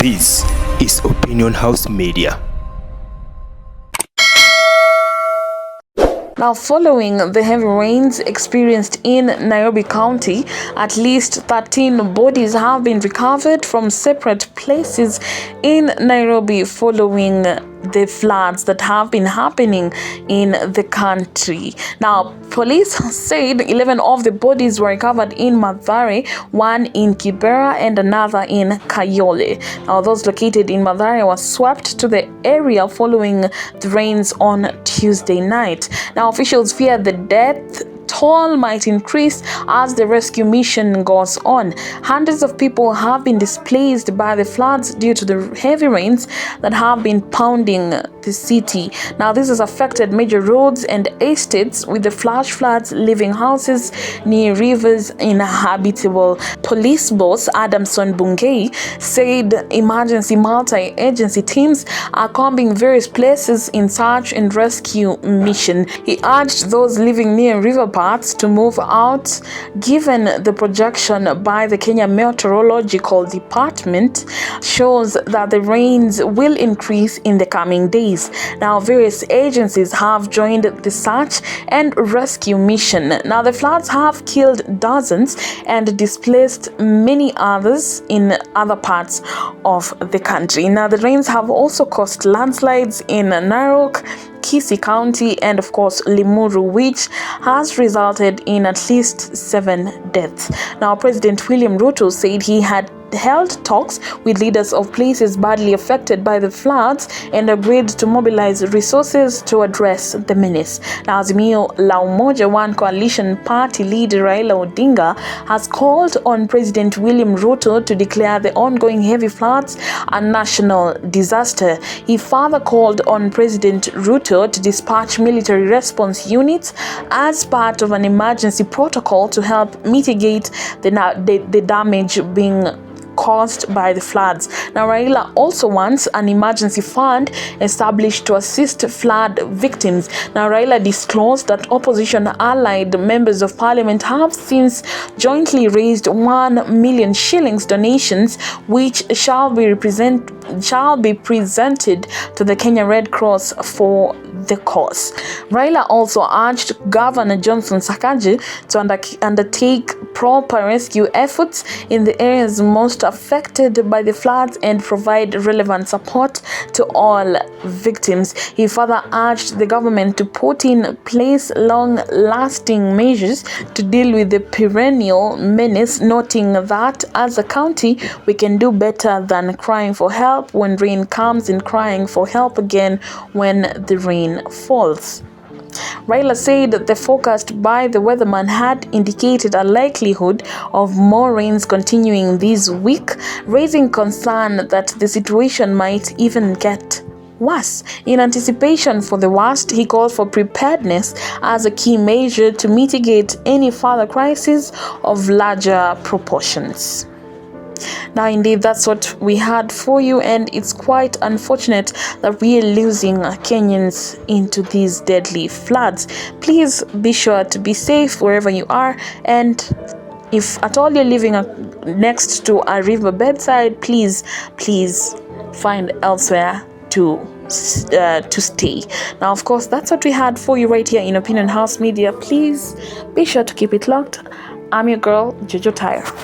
This is Opinion House Media. Now, following the heavy rains experienced in Nairobi County, at least 13 bodies have been recovered from separate places in Nairobi following the floods that have been happening in the country. Now, police said 11 of the bodies were recovered in Mathare, one in Kibera and another in Kayole. Now, those located in Mathare were swept to the area following the rains on Tuesday night. Now, officials fear the death toll might increase as the rescue mission goes on. Hundreds of people have been displaced by the floods due to the heavy rains that have been pounding the city. Now, this has affected major roads and estates, with the flash floods leaving houses near rivers inhabitable. Police boss Adamson Bungei said emergency multi-agency teams are combing various places in search and rescue mission. He urged those living near river paths to move out, given the projection by the Kenya Meteorological Department shows that the rains will increase in the coming days. Now, various agencies have joined the search and rescue mission. Now, the floods have killed dozens and displaced many others in other parts of the country. Now, the rains have also caused landslides in Narok, Kisii County, and of course Limuru, which has resulted in at least 7 deaths. Now, President William Ruto said he had held talks with leaders of places badly affected by the floods and agreed to mobilize resources to address the menace. Now, Azimio la Umoja One coalition party leader Raila Odinga has called on President William Ruto to declare the ongoing heavy floods a national disaster. He further called on President Ruto to dispatch military response units as part of an emergency protocol to help mitigate the damage being caused by the floods. Now, Raila also wants an emergency fund established to assist flood victims. Now, Raila disclosed that opposition allied members of parliament have since jointly raised 1 million shillings donations, which shall be presented to the Kenya Red Cross for the cause. Raila also urged Governor Johnson Sakaja to undertake proper rescue efforts in the areas most affected by the floods and provide relevant support to all victims. He further urged the government to put in place long-lasting measures to deal with the perennial menace, noting that as a county, we can do better than crying for help when rain comes and crying for help again when the rain falls. Raila said the forecast by the weatherman had indicated a likelihood of more rains continuing this week, raising concern that the situation might even get worse. In anticipation for the worst, he called for preparedness as a key measure to mitigate any further crisis of larger proportions. Now, indeed, that's what we had for you, and it's quite unfortunate that we are losing Kenyans into these deadly floods. Please be sure to be safe wherever you are, and if at all you're living next to a river bedside, please find elsewhere to stay. Now, of course, that's what we had for you right here in Opinion House Media. Please be sure to keep it locked. I'm your girl, Jojo Tyre.